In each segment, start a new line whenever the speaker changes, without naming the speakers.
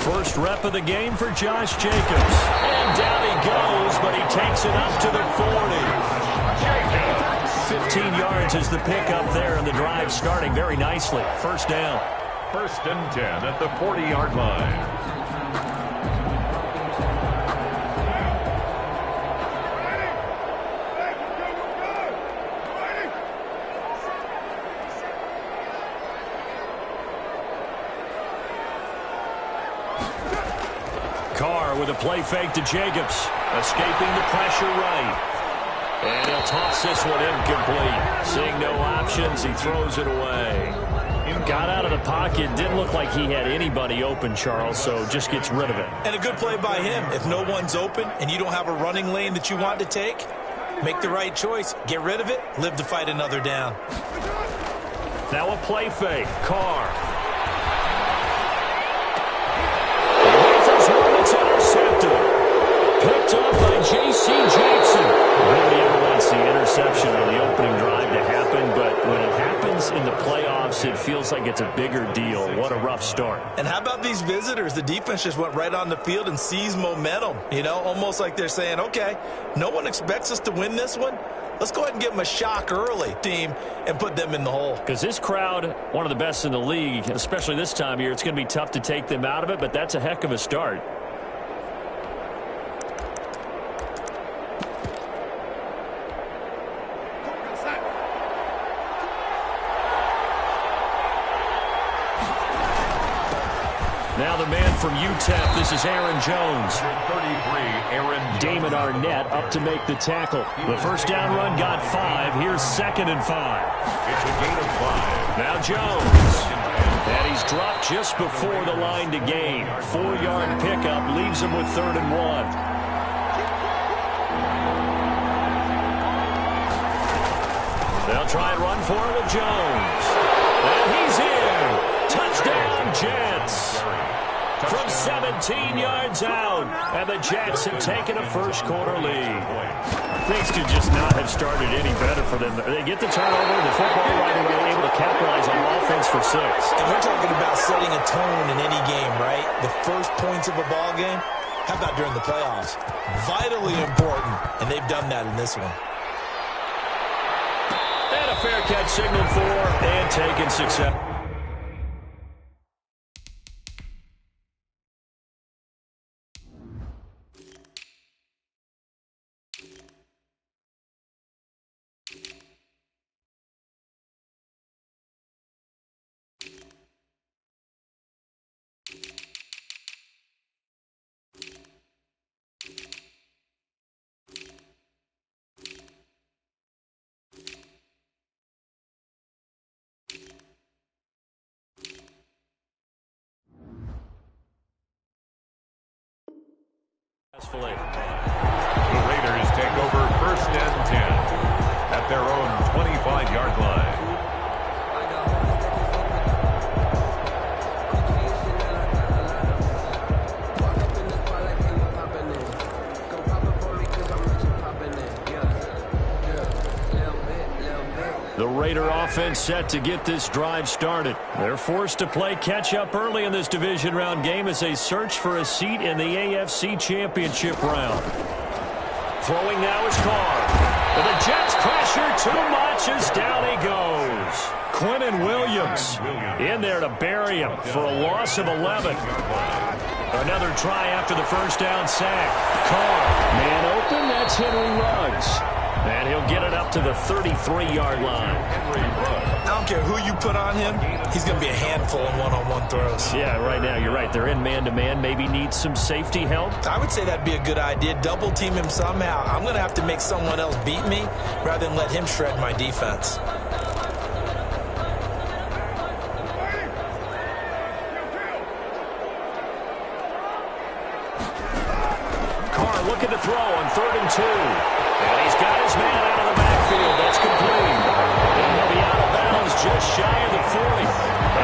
First rep of the game for Josh Jacobs. And down he goes, but he takes it up to the 40. 15 yards is the pickup there, and the drive starting very nicely. First down.
1st and 10 at the 40-yard line.
Carr with a play fake to Jacobs, escaping the pressure right. And he'll toss this one incomplete. Seeing no options, he throws it away. Got out of the pocket, didn't look like he had anybody open, Charles, so just gets rid of it.
And a good play by him. If no one's open and you don't have a running lane that you want to take, make the right choice. Get rid of it, live to fight another down.
Now a play fake. Carr. It's intercepted. Picked up by J.C. Jackson. Nobody ever wants the interception on the opening drive to happen, but when it happens in the playoffs, it feels like it's a bigger deal. What a rough start.
And how about these visitors? The defense just went right on the field and seized momentum. You know, almost like they're saying, okay, no one expects us to win this one. Let's go ahead and give them a shock early, team, and put them in the hole.
Because this crowd, one of the best in the league, especially this time of year, it's going to be tough to take them out of it, but that's a heck of a start. Now the man from UTEP, this is Aaron Jones.
33, Aaron Jones.
Damon Arnett up to make the tackle. The first down run got 5. Here's 2nd and 5.
It's a gain of 5.
Now Jones. And he's dropped just before the line to gain. 4-yard pickup leaves him with 3rd and 1. They'll try and run for it with Jones. And he's in. Touchdown, Jets. From 17 yards out. And the Jets have taken a first-quarter lead. Things could just not have started any better for them. They get the turnover, the football right away, able to capitalize on offense for 6.
And we're talking about setting a tone in any game, right? The first points of a ball game. How about during the playoffs? Vitally important, and they've done that in this one.
And a fair catch signaled for and taken success.
The Raiders take over 1st and 10 at their own 25-yard line.
The Raider offense set to get this drive started. They're forced to play catch-up early in this division round game as they search for a seat in the AFC Championship round. Throwing now is Carr. But the Jets pressure too much as down he goes. Quinnen Williams in there to bury him for a loss of 11. Another try after the first down sack. Carr, man open, that's Henry Ruggs. And he'll get it up to the 33-yard line.
I don't care who you put on him, he's going to be a handful in one-on-one throws.
Yeah, right now, you're right. They're in man-to-man. Maybe needs some safety help.
I would say that'd be a good idea. Double team him somehow. I'm going to have to make someone else beat me rather than let him shred my defense.
Carr looking to throw on 3rd and 2. And he's got his man out of the backfield. That's complete. And he'll be out of bounds just shy of the 40.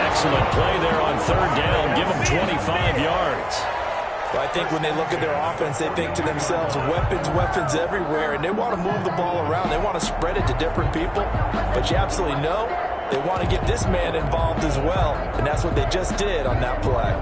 Excellent play there on 3rd down. Give him 25 yards.
Well, I think when they look at their offense, they think to themselves, weapons everywhere, and they want to move the ball around. They want to spread it to different people. But you absolutely know they want to get this man involved as well, and that's what they just did on that play.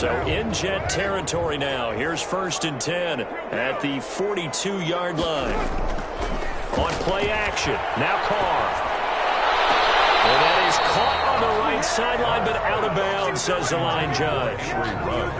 So in Jet territory now. Here's 1st and 10 at the 42-yard line. On play action. Now Carr. And that is caught on the right sideline, but out of bounds, says the line judge.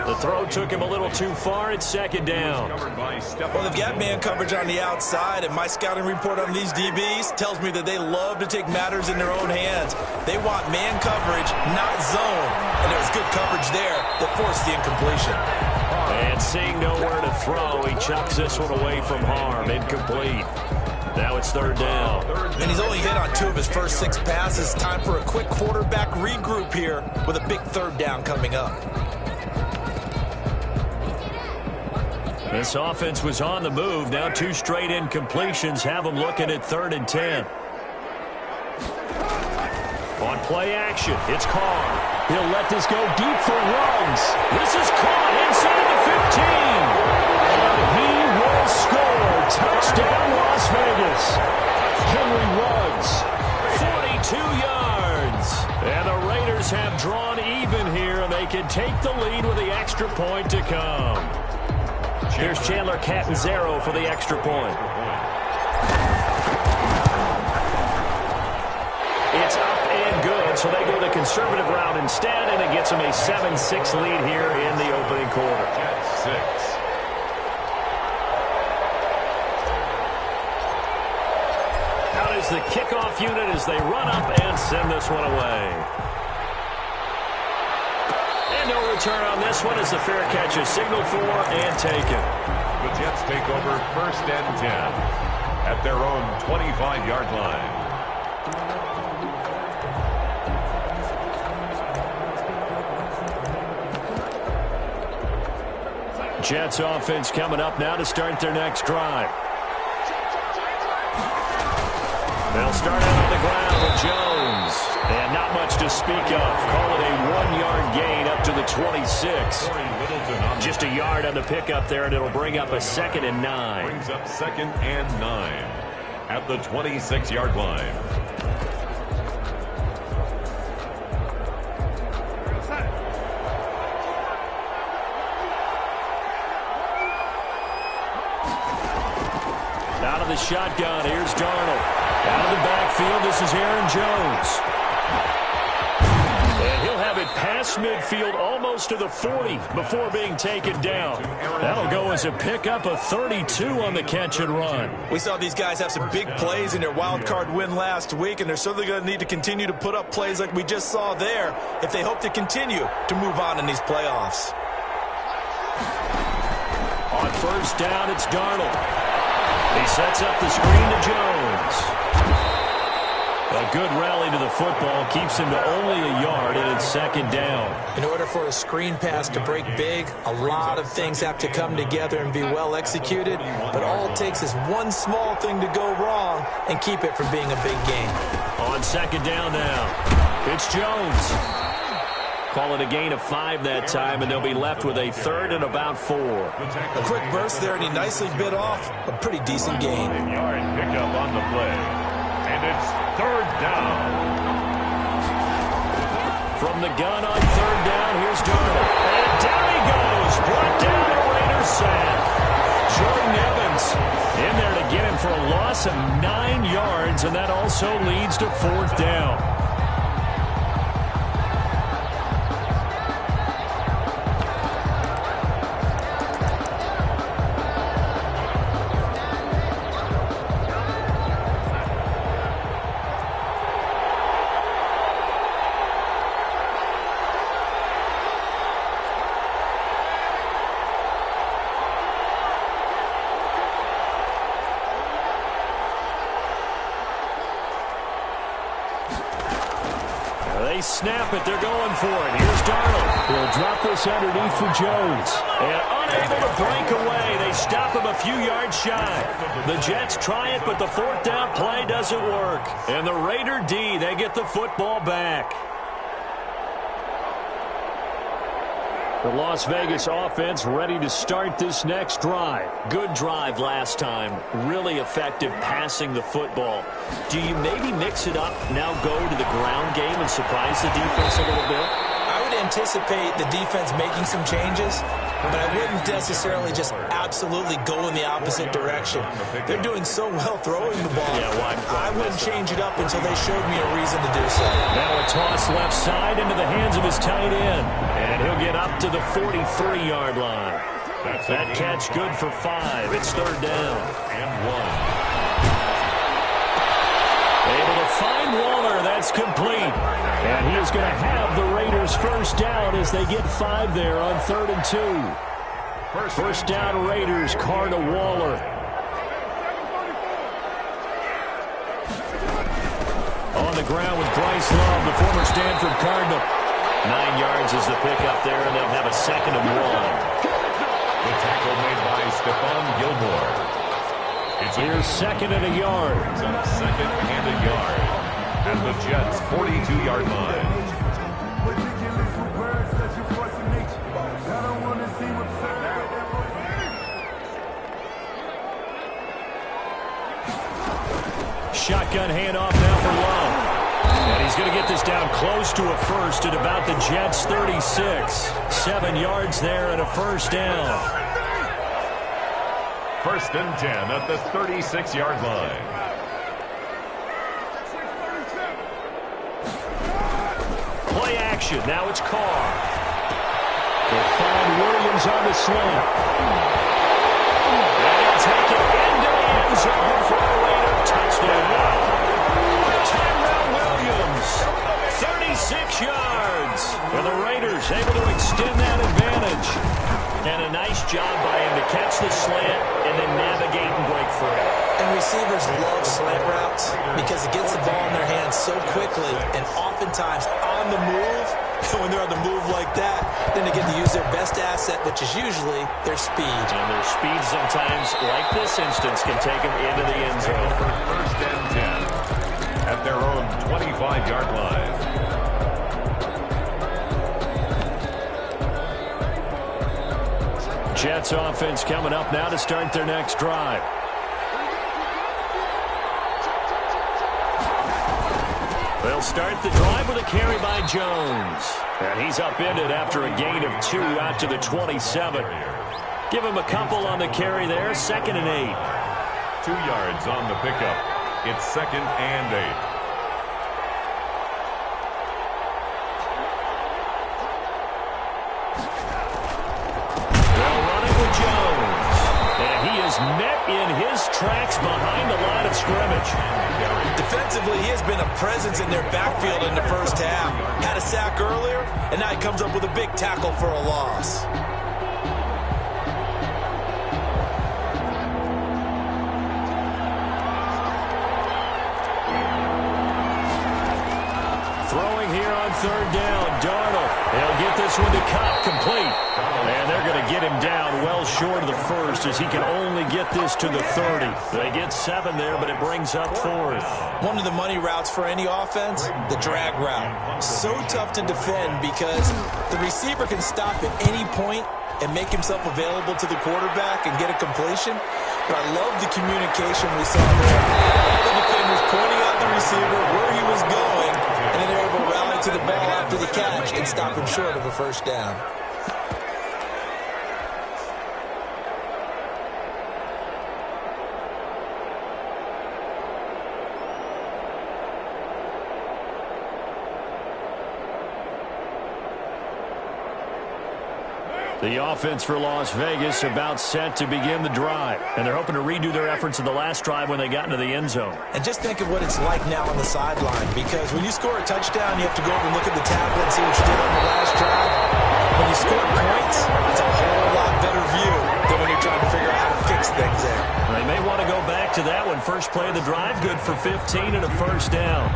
The throw took him a little too far. It's 2nd down.
Well, they've got man coverage on the outside, and my scouting report on these DBs tells me that they love to take matters in their own hands. They want man coverage, not zone. And there was good coverage there that forced the incompletion.
And seeing nowhere to throw, he chucks this one away from harm. Incomplete. Now it's 3rd down.
And he's only hit on 2 of his first 6 passes. Time for a quick quarterback regroup here with a big 3rd down coming up.
This offense was on the move. Now 2 straight incompletions have them looking at 3rd and 10. On play action, it's Carr. He'll let this go deep for Ruggs. This is caught inside the 15. And he will score. Touchdown, Las Vegas. Henry Ruggs, 42 yards. And the Raiders have drawn even here, and they can take the lead with the extra point to come. Here's Chandler Catanzaro for the extra point. It's up and good, so they go the conservative route instead, and it gets them a 7-6 lead here in the opening quarter.
6.
Out is the kickoff unit as they run up and send this one away. And no return on this one as the fair catch is signaled for and taken.
The Jets take over 1st and 10 at their own 25-yard line.
Jets offense coming up now to start their next drive. They'll start out on the ground with Jones. And not much to speak of. Call it a 1-yard gain up to the 26. Just a yard on the pickup there, and it'll bring up a 2nd and 9.
Brings up 2nd and 9 at the 26-yard line.
Out of the shotgun, here's Darnold. Out of the backfield, this is Aaron Jones. And he'll have it past midfield almost to the 40 before being taken down. That'll go as a pickup of 32 on the catch and run.
We saw these guys have some big plays in their wild card win last week, and they're certainly going to need to continue to put up plays like we just saw there if they hope to continue to move on in these playoffs.
On 1st down, it's Darnold. He sets up the screen to Jones. A good rally to the football keeps him to only a yard, and it's 2nd down.
In order for a screen pass to break big, a lot of things have to come together and be well executed, but all it takes is one small thing to go wrong and keep it from being a big game.
On 2nd down now, it's Jones. Call it a gain of 5 that time, and they'll be left with a 3rd and about 4.
A quick burst there, and he nicely bit off a pretty decent gain.
Yard pickup on the play. And it's 3rd down.
From the gun on 3rd down, here's Darnold. And down he goes. Brought down a Raiders sack. Jordan Evans in there to get him for a loss of 9 yards, and that also leads to 4th down. They snap it. They're going for it. Here's Darnold. He'll drop this underneath for Jones. And unable to break away. They stop him a few yards shy. The Jets try it, but the 4th down play doesn't work. And the Raider D, they get the football back. The Las Vegas offense ready to start this next drive. Good drive last time. Really effective passing the football. Do you maybe mix it up, now go to the ground game and surprise the defense a little bit?
I would anticipate the defense making some changes, but I wouldn't necessarily just absolutely go in the opposite direction. They're doing so well throwing the ball. I wouldn't change it up until they showed me a reason to do so.
Now a toss left side into the hands of his tight end, and he'll get up to the 43-yard line. That catch good for 5. It's third down.
And 1.
Able to find Waller. That's complete. And he is going to have the Raiders first down as they get 5 there on 3rd and 2. First down Raiders, Carr to Waller. On the ground with Bryce Love, the former Stanford Cardinal. 9 yards is the pickup there, and they'll have a 2nd and 1.
The tackle made by Stephon Gilmore. It's
here's 2nd and a yard.
2nd and a yard. At the Jets' 42-yard line.
Shotgun handoff now for Love. And he's going to get this down close to a first at about the Jets' 36. 7 yards there and a first down.
1st and 10 at the 36-yard line.
Play action. Now it's Carr. They'll find Williams on the slant. And he'll take it into the end zone for a Raider touchdown. Tyrell Williams, 36 yards. And the Raiders able to extend that advantage. And a nice job by him to catch the slant and then navigate and break free.
And receivers love slant routes because it gets the ball in their hands so quickly and oftentimes on the move. And when they're on the move like that, then they get to use their best asset, which is usually their speed.
And their speed sometimes, like this instance, can take them into the end zone.
1st and 10 at their own 25-yard line.
Jets offense coming up now to start their next drive. They'll start the drive with a carry by Jones. And he's upended after a gain of 2 out to the 27. Give him a couple on the carry there. 2nd and 8.
2 yards on the pickup. It's 2nd and 8.
Met in his tracks behind the line of scrimmage.
Defensively, he has been a presence in their backfield in the first half. Had a sack earlier, and now he comes up with a big tackle for a loss.
Throwing here on 3rd down, Darnold. They'll get this one to Cobb, complete. And they're going to get him down well short of the first as he can only get this to the 30. They get 7 there, but it brings up 4th.
One of the money routes for any offense, the drag route. So tough to defend because the receiver can stop at any point and make himself available to the quarterback and get a completion. But I love the communication we saw there. All the defenders pointing out the receiver, where he was going, and then they're able to rally to the ball after the catch and stop him short of a first down.
The offense for Las Vegas about set to begin the drive. And they're hoping to redo their efforts in the last drive when they got into the end zone.
And just think of what it's like now on the sideline, because when you score a touchdown, you have to go over and look at the tablet and see what you did on the last drive. When you score points, it's a whole lot better view than when you're trying to figure out how to fix things there.
They may want to go back to that one. First play of the drive, good for 15 and a first down.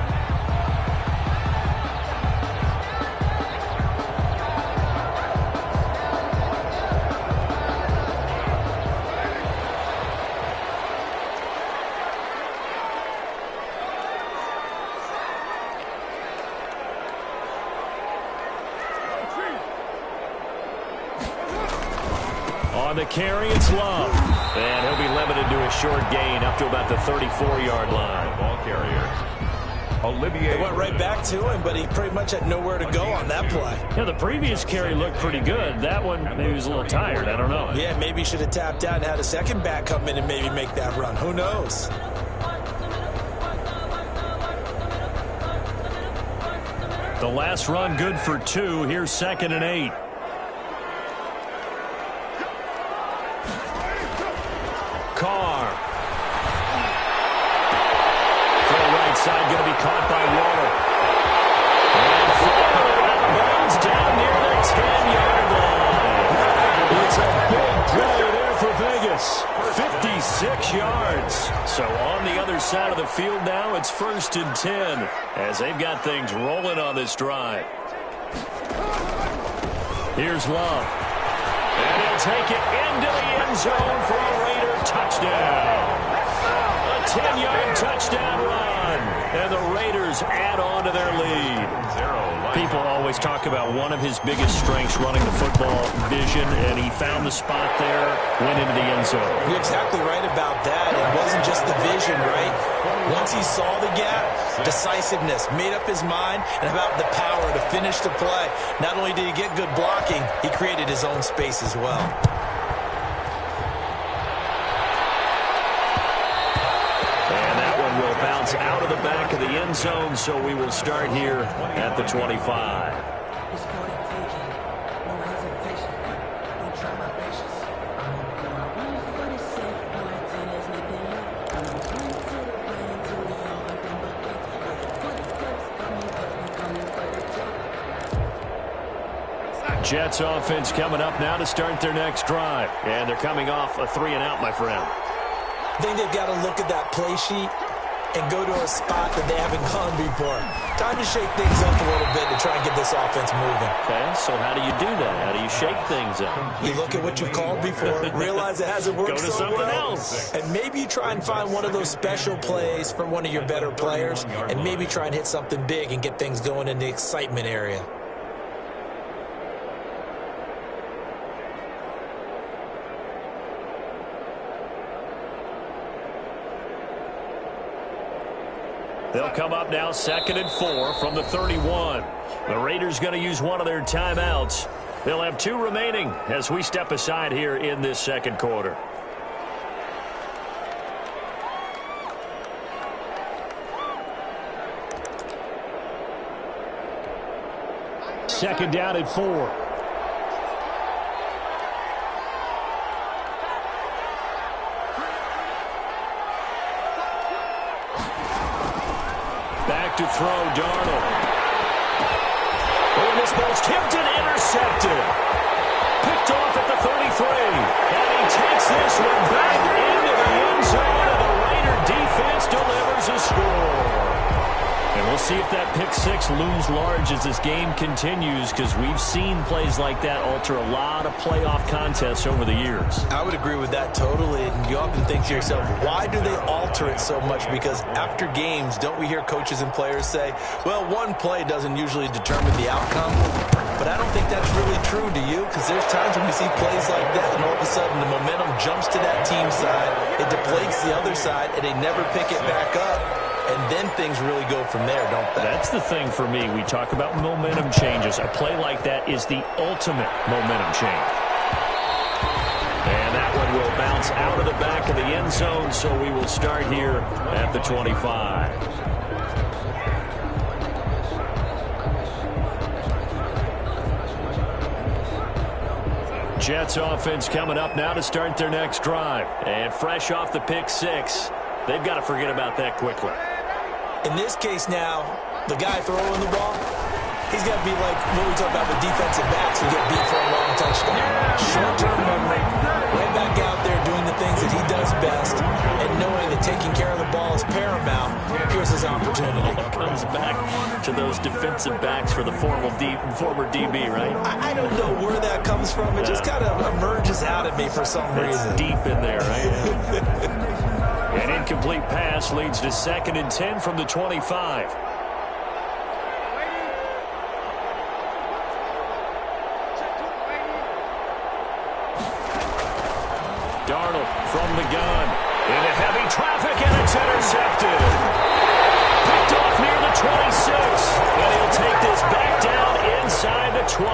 On the carry, it's Love. And he'll be limited to a short gain up to about the 34-yard line.
Ball carrier.
They went right back to him, but he pretty much had nowhere to go on that play.
Yeah, the previous carry looked pretty good. That one, maybe he was a little tired. I don't know.
Yeah, maybe he should have tapped out and had a second back come in and maybe make that run. Who knows?
The last run good for 2. Here's 2nd and 8. Carr. For the right side, going to be caught by Waddle. And fired out of bounds down near the 10-yard line. It's a big play there for Vegas. 56 yards. So on the other side of the field now, it's 1st and 10 as they've got things rolling on this drive. Here's Love. And he'll take it into the end zone for a Raider touchdown. A 10-yard touchdown run. And the Raiders add on to their lead. People always talk about one of his biggest strengths running the football, vision, and he found the spot there, went into the end zone.
You're exactly right about that. It wasn't just the vision, right? Once he saw the gap, decisiveness, made up his mind, and about the power to finish the play. Not only did he get good blocking, he created his own space as well.
Bounce out of the back of the end zone, so we will start here at the 25. Jets offense coming up now to start their next drive. And they're coming off a 3-and-out, my friend.
I think they've got to look at that play sheet and go to a spot that they haven't gone before. Time to shake things up a little bit to try and get this offense moving.
Okay, so how do you do that? How do you shake things up?
You look at what you've called before, realize it hasn't worked
so
so
something
well,
else.
and maybe you try and find one of those special plays from one of your better players, and maybe try and hit something big and get things going in the excitement area.
They'll come up now 2nd and 4 from the 31. The Raiders going to use one of their timeouts. They'll have 2 remaining as we step aside here in this second quarter. Second down at 4. To throw, Darnold. Oh, this ball's tipped and intercepted. Picked off at the 33. And he takes this one back into the end zone, and the Raider defense delivers a score. And we'll see if that pick 6 looms large as this game continues, because we've seen plays like that alter a lot of playoff contests over the years.
I would agree with that totally, and you often think to yourself, why do they alter it so much? Because after games, don't we hear coaches and players say, well, one play doesn't usually determine the outcome? But I don't think that's really true, do you? Because there's times when we see plays like that, and all of a sudden the momentum jumps to that team side, it deflates the other side, and they never pick it back up. And then things really go from there, don't they?
That's the thing for me. We talk about momentum changes. A play like that is the ultimate momentum change. And that one will bounce out of the back of the end zone, so we will start here at the 25. Jets offense coming up now to start their next drive. And fresh off the pick 6, they've got to forget about that quickly.
In this case now, the guy throwing the ball, he's got to be like what we talk about with defensive backs who get beat for a long touchdown. Short-term memory, right back out there doing the things that he does best, and knowing that taking care of the ball is paramount. Here's his opportunity.
Comes back to those defensive backs for the former DB, right?
I don't know where that comes from. It just kind of emerges out at me for some reason.
It's deep in there, right? An incomplete pass leads to 2nd and 10 from the 25. Darnold from the gun. Into heavy traffic, and it's intercepted. Picked off near the the 20.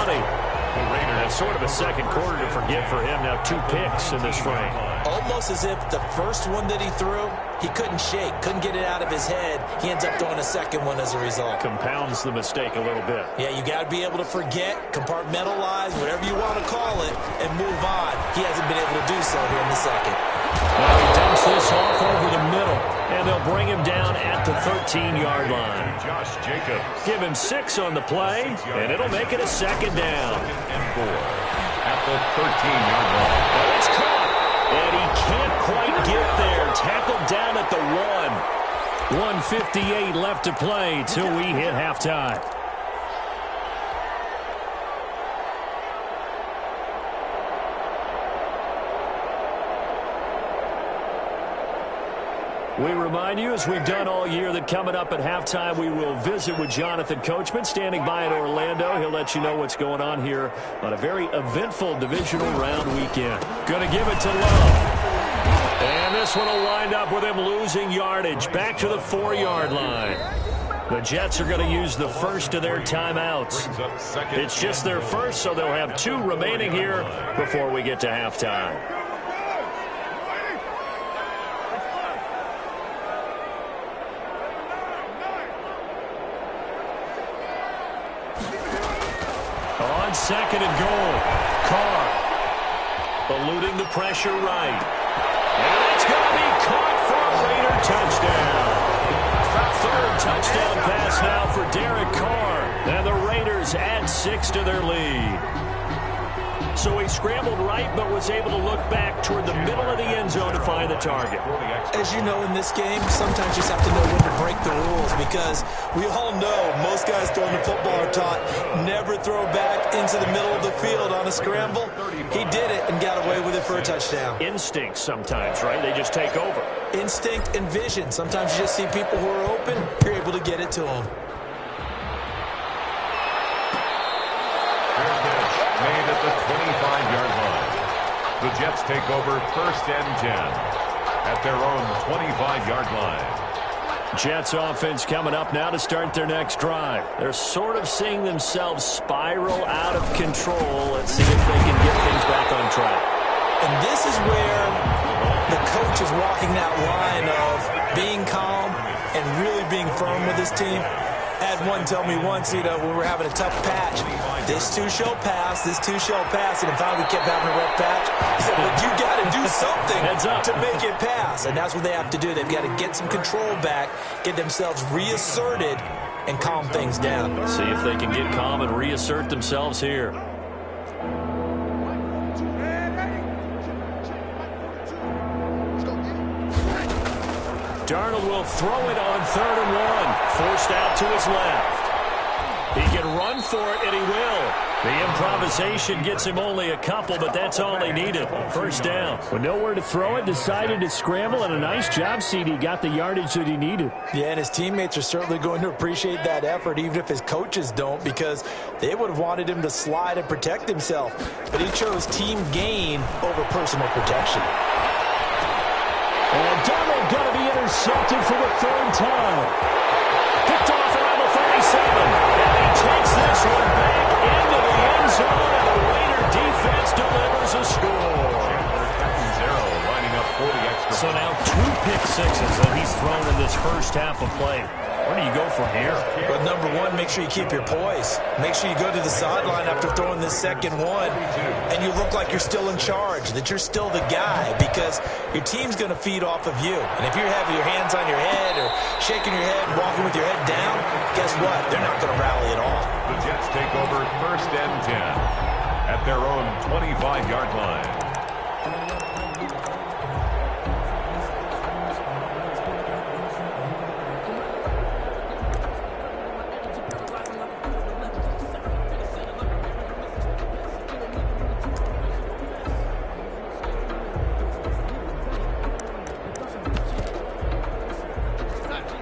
That's sort of a second quarter to forget for him. Now 2 picks in this frame.
Almost as if the first one that he threw, he couldn't shake, couldn't get it out of his head. He ends up throwing a second one as a result.
Compounds the mistake a little bit.
Yeah, you got to be able to forget, compartmentalize, whatever you want to call it, and move on. He hasn't been able to do so here in the second.
Well, he dumps this off over the middle, and they'll bring him down at the 13-yard line.
Josh Jacobs.
Give him 6 on the play, and it'll make it a second down.
And 4 at the 13-yard line.
Oh, it's caught, and he can't quite get there. Tackled down at the 1. 1:58 left to play till we hit halftime. We remind you, as we've done all year, that coming up at halftime, we will visit with Jonathan Coachman, standing by in Orlando. He'll let you know what's going on here on a very eventful divisional round weekend. Going to give it to Love. And this one will wind up with him losing yardage back to the 4-yard line. The Jets are going to use the first of their timeouts. It's just their first, so they'll have 2 remaining here before we get to halftime. On 2nd and goal, Carr eluding the pressure right. And it's going to be caught for a Raider touchdown. 3rd touchdown pass now for Derek Carr. And the Raiders add 6 to their lead. So he scrambled right, but was able to look back toward the middle of the end zone to find the target.
As you know, in this game, sometimes you just have to know when to break the rules, because we all know most guys throwing the football are taught never throw back into the middle of the field on a scramble. He did it and got away with it for a touchdown.
Instinct sometimes, right? They just take over.
Instinct and vision. Sometimes you just see people who are open, you're able to get it to them.
Made at the 25-yard line. The Jets take over 1st and 10 at their own 25-yard line.
Jets offense coming up now to start their next drive. They're sort of seeing themselves spiral out of control. Let's see if they can get things back on track.
And this is where the coach is walking that line of being calm and really being firm with his team. I had one tell me once, when we were having a tough patch, this too shall pass, this too shall pass, and finally we kept having a rough patch. He said, but you got to do something to make it pass, and that's what they have to do. They've got to get some control back, get themselves reasserted, and calm things down.
See if they can get calm and reassert themselves here. Darnold will throw it on 3rd and 1. Forced out to his left. He can run for it, and he will. The improvisation gets him only a couple, but that's all he needed. 1st down. With nowhere to throw it, decided to scramble, and a nice job, CD. Got the yardage that he needed.
Yeah, and his teammates are certainly going to appreciate that effort, even if his coaches don't, because they would have wanted him to slide and protect himself. But he chose team gain over personal protection.
And Darnold going to be intercepted for the 3rd time. Picked off around the 37. And he takes this one back into the end zone, and the Raider defense delivers a score.
Lining up for the extra.
So now 2 pick sixes that he's thrown in this first half of play. Where do you go from here?
But number one, make sure you keep your poise. Make sure you go to the sideline after throwing this second one, and you look like you're still in charge, that you're still the guy, because your team's going to feed off of you. And if you're having your hands on your head or shaking your head and walking with your head down, guess what? They're not going to rally at all.
The Jets take over 1st and 10 at their own 25-yard line.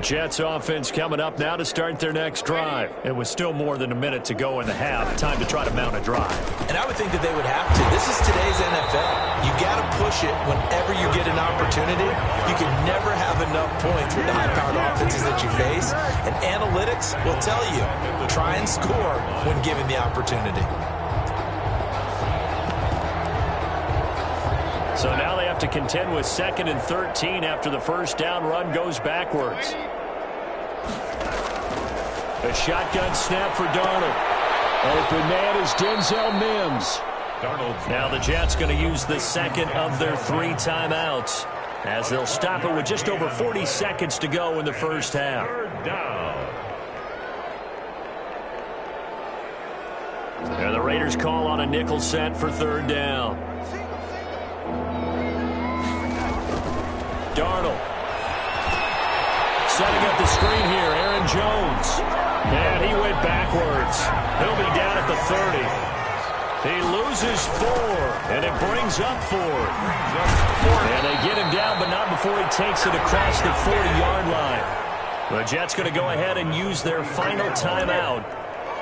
Jets offense coming up now to start their next drive. It was still more than a minute to go in the half. Time to try to mount a drive.
And I would think that they would have to. This is today's NFL. You got to push it whenever you get an opportunity. You can never have enough points with the high-powered offenses that you face. And analytics will tell you, try and score when given the opportunity.
So now they have to contend with 2nd and 13 after the first down run goes backwards. A shotgun snap for Darnold. Open man is Denzel Mims. Now the Jets going to use the second of their 3 timeouts as they'll stop it with just over 40 seconds to go in the first half. And the Raiders call on a nickel set for 3rd down. Darnold. Setting up the screen here, Aaron Jones. And he went backwards. He'll be down at the 30. He loses 4, and it brings up 4. And they get him down, but not before he takes it across the 40-yard line. The Jets going to go ahead and use their final timeout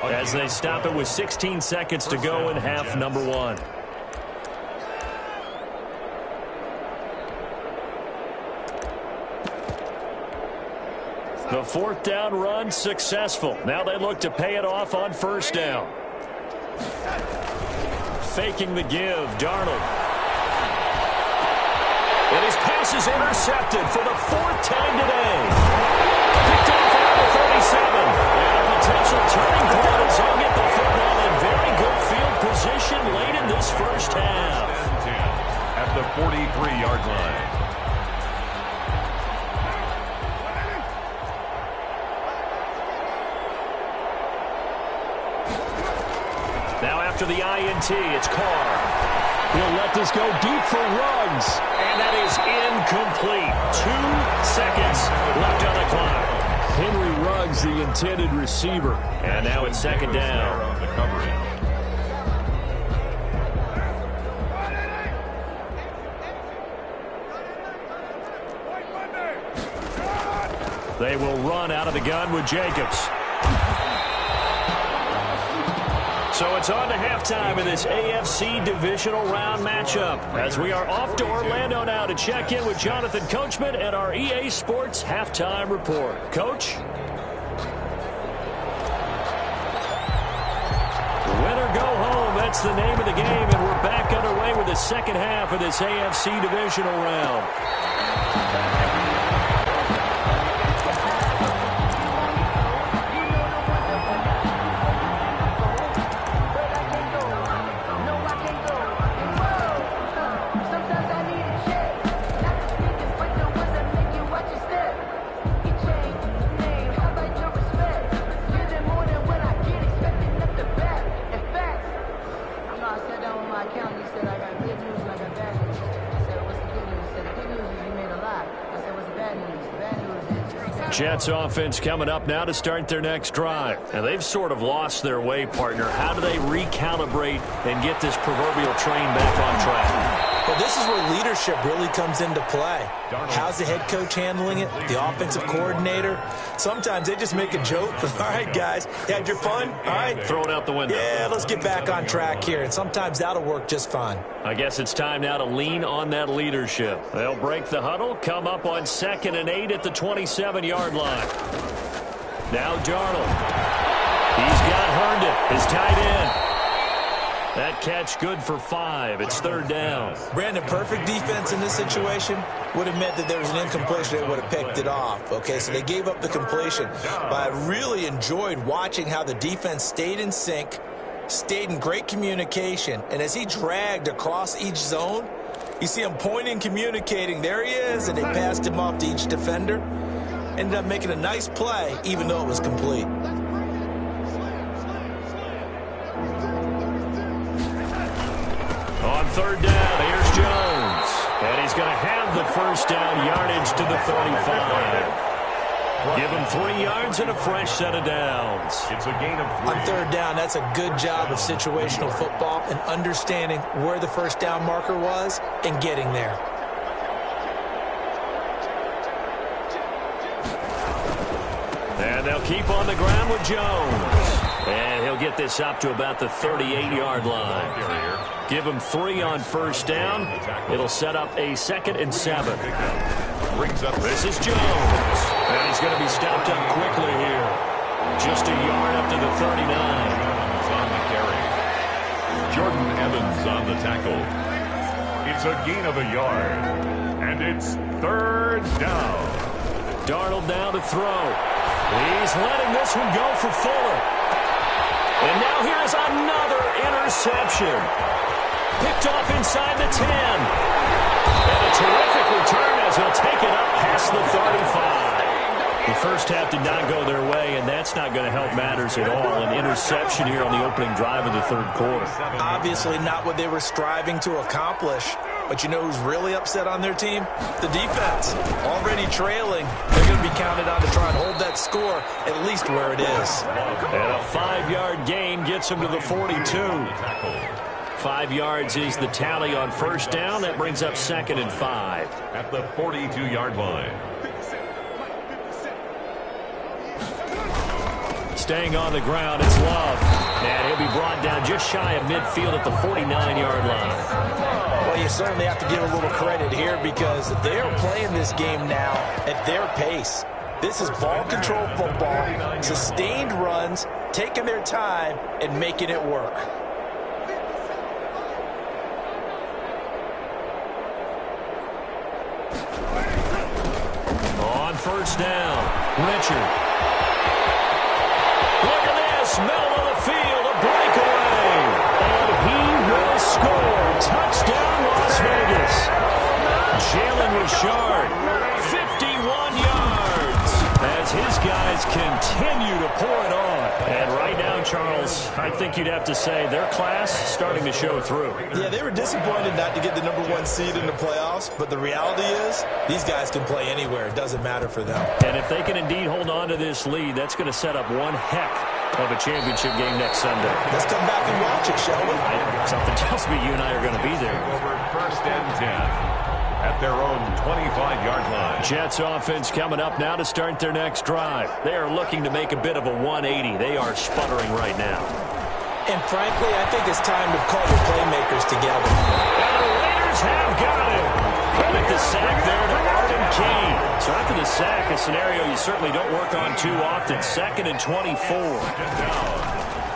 as they stop it with 16 seconds to go in half number 1. The 4th down run successful. Now they look to pay it off on 1st down. Faking the give, Darnold. And his pass is intercepted for the 4th time today. Picked off around the 37. And a potential turning point as he'll get the football in very good field position late in this first half.
At the 43-yard line.
Now after the INT, it's Carr. He'll let this go deep for Ruggs. And that is incomplete. 2 seconds left on the clock. Henry Ruggs, the intended receiver. And now it's 2nd down. They will run out of the gun with Jacobs. So it's on to halftime in this AFC divisional round matchup as we are off to Orlando now to check in with Jonathan Coachman and our EA Sports halftime report. Coach? Win or go home, that's the name of the game, and we're back underway with the second half of this AFC divisional round. Jets offense coming up now to start their next drive. And they've sort of lost their way, partner. How do they recalibrate and get this proverbial train back on track?
Well, this is where leadership really comes into play. How's the head coach handling it? The offensive coordinator? Sometimes they just make a joke. All right, guys, you had your fun? All right.
Throw it out the window.
Yeah, let's get back on track here. And sometimes that'll work just fine.
I guess it's time now to lean on that leadership. They'll break the huddle, come up on 2nd and 8 at the 27-yard line. Now Darnold. He's got Herndon, his tight end. That catch good for 5. It's 3rd down.
Brandon, perfect defense in this situation would have meant that there was an incompletion. They would have picked it off. Okay, so they gave up the completion. But I really enjoyed watching how the defense stayed in sync, stayed in great communication. And as he dragged across each zone, you see him pointing, communicating. There he is, and they passed him off to each defender. Ended up making a nice play, even though it was complete.
On 3rd down, here's Jones. And he's going to have the first down yardage to the 35. Give him 3 yards and a fresh set of downs.
It's a gain of 3.
On 3rd down, that's a good job of situational football and understanding where the first down marker was and getting there. And
they'll keep on the ground with Jones. And he'll they'll get this up to about the 38-yard line. Give them 3 on first down. It'll set up a 2nd and 7. This is Jones. And he's going to be stopped up quickly here. Just a yard up to the 39.
On the carry. Jordan Evans on the tackle. It's a gain of a yard. And it's 3rd down.
Darnold now to throw. He's letting this one go for Fuller. And now here's another interception. Picked off inside the 10. And a terrific return as he'll take it up past the 35. The first half did not go their way, and that's not going to help matters at all. An interception here on the opening drive of the 3rd quarter.
Obviously not what they were striving to accomplish. But you know who's really upset on their team? The defense. Already trailing. They're going to be counted on to try and hold that score at least where it is.
And a 5-yard gain gets them to the 42. 5 yards is the tally on first down. That brings up 2nd and 5.
At the 42-yard line.
Staying on the ground, it's Love. And he'll be brought down just shy of midfield at the 49-yard line.
Well, you certainly have to give a little credit here because they're playing this game now at their pace. This is ball control football, sustained runs, taking their time and making it work.
On first down, Richard. Look at this, middle of the field, a breakaway. And he will score. Touchdown, Las Vegas. Jalen Richard, 51 yards as his guys continue to pour it on. And right now, Charles, I think you'd have to say their class starting to show through.
Yeah, they were disappointed not to get the #1 seed in the playoffs, but the reality is these guys can play anywhere. It doesn't matter for them.
And if they can indeed hold on to this lead, that's going to set up one heck of a championship game next Sunday.
Let's come back and watch it, shall we?
Something tells me you and I are going to be there.
Over 1st and 10. At their own 25-yard line.
Jets offense coming up now to start their next drive. They are looking to make a bit of a 180. They are sputtering right now.
And frankly, I think it's time to call your playmakers together.
And the Raiders have got him. With the sack there to Arden Kane. So after the sack, a scenario you certainly don't work on too often. 2nd and 24.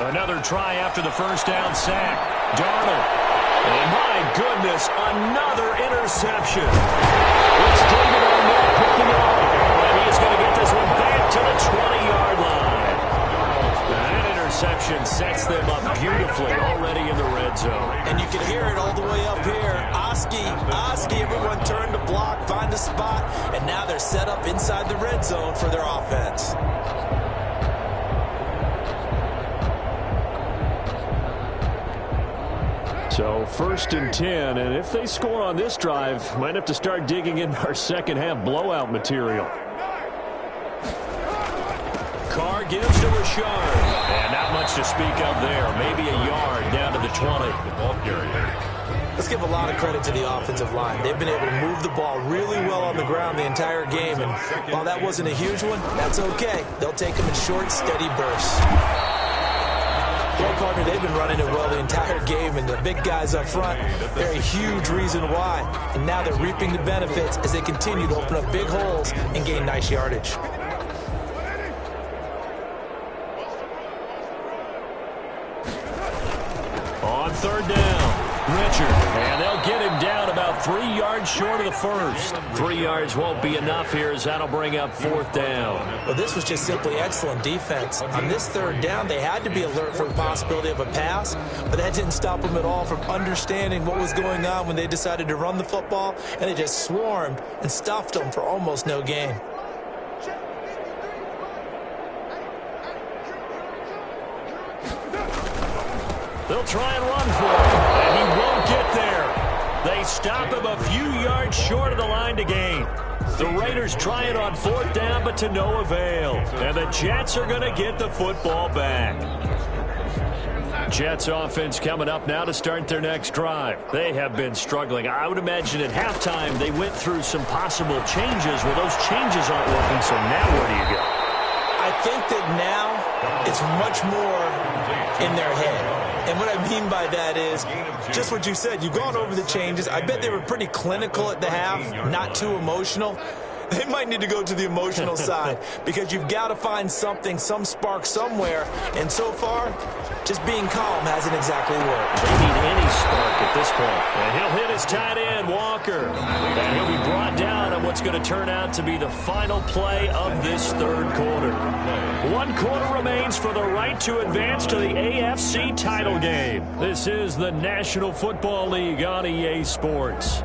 Another try after the first down sack. Darnold. And my goodness, another interception. It's David Arnett picking up. And he is going to get this one back to the 20-yard line. That interception sets them up beautifully already in the red zone.
And you can hear it all the way up here. Oski, everyone turn to block, find a spot. And now they're set up inside the red zone for their offense.
So 1st and 10, and if they score on this drive, might have to start digging into our second half blowout material. Carr gives to Richard, and not much to speak of there. Maybe a yard down to the 20.
Let's give a lot of credit to the offensive line. They've been able to move the ball really well on the ground the entire game, and while that wasn't a huge one, that's okay. They'll take them in short, steady bursts. Well, partner, they've been running it well the entire game, and the big guys up front, they're a huge reason why. And now they're reaping the benefits as they continue to open up big holes and gain nice yardage.
On 3rd down, Richard, and they'll get him down about 3 yards short of the first. 3 yards won't be enough here as that'll bring up 4th down.
Well, this was just simply excellent defense. On this 3rd down, they had to be alert for the possibility of a pass, but that didn't stop them at all from understanding what was going on when they decided to run the football, and they just swarmed and stuffed them for almost no gain.
They'll try and run for him, and he won't get there. They stop him a few yards short of the line to gain. The Raiders try it on 4th down, but to no avail. And the Jets are going to get the football back. Jets offense coming up now to start their next drive. They have been struggling. I would imagine at halftime they went through some possible changes. Well, those changes aren't working, so now where do you go?
I think that now it's much more in their head. And what I mean by that is just what you said. You've gone over the changes. I bet they were pretty clinical at the half, not too emotional. They might need to go to the emotional side because you've got to find something, some spark somewhere. And so far, just being calm hasn't exactly worked.
They need any spark at this point. And he'll hit his tight end, Walker. And he'll be brought down on what's going to turn out to be the final play of this third quarter. 1 quarter remains for the right to advance to the AFC title game. This is the National Football League on EA Sports.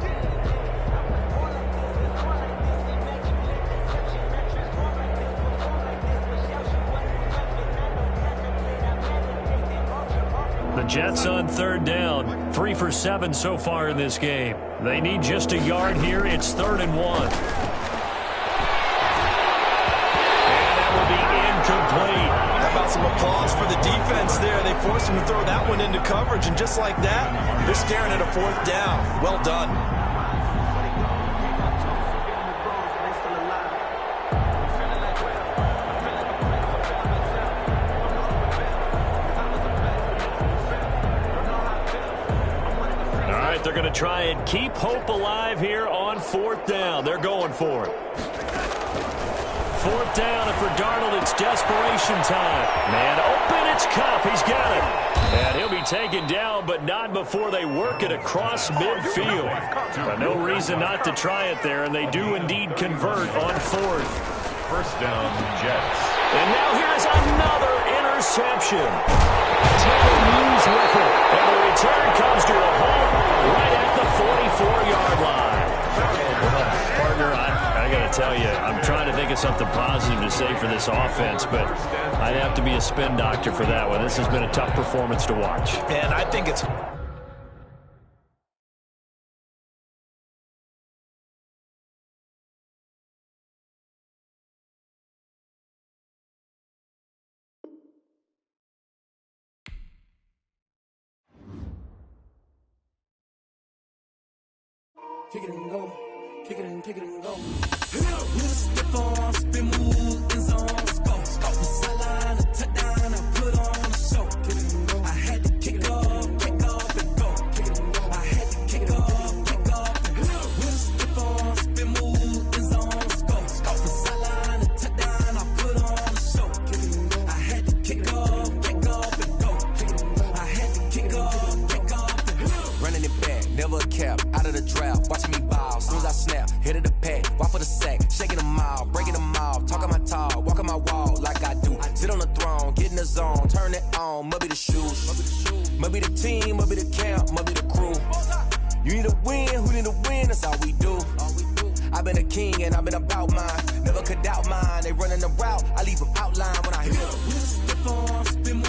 The Jets on third down, 3 for 7 so far in this game. They need just a yard here. It's 3rd and 1. And that will be incomplete.
How about some applause for the defense there? They forced him to throw that one into coverage, and just like that, they're staring at a 4th down. Well done.
They're going to try and keep hope alive here on 4th down. They're going for it. 4th down, and for Darnold, it's desperation time. Man open, it's Kupp. He's got it. And he'll be taken down, but not before they work it across midfield. But no reason not to try it there, and they do indeed convert on 4th.
1st down, Jets.
And now here's another interception. Taylor moves with it, and the return comes to a halt right at the 44-yard line. Well, partner, I got to tell you, I'm trying to think of something positive to say for this offense, but I'd have to be a spin doctor for that one. This has been a tough performance to watch.
And I think it's...
Kick it and go, kick it and go. With a stiff arm, spin move, in zone, let's go. From sideline to touchdown, I put on a show. Kick it and go. I had to kick off and go. Kick it and go. I had to kick off and go. With a stiff arm, spin move, in zone, let's go. From sideline to touchdown, I put on a show. Kick it and go. I had to kick off and go. Kick it and go. I had to kick off and go. Running it back, never a cap, out of the draft. Watching me ball, soon as I snap, hit of the pack, walk for the sack, shaking them all, breaking them all, talking my talk, walking my wall like I do. Sit on the throne, get in the zone, turn it on, must be the shoes, must be the team, must be the camp, must be the crew. You need a win, who need a win, that's all we do. I've been a king and I've been about mine, never could doubt mine. They running the route, I leave them outline when I hit them.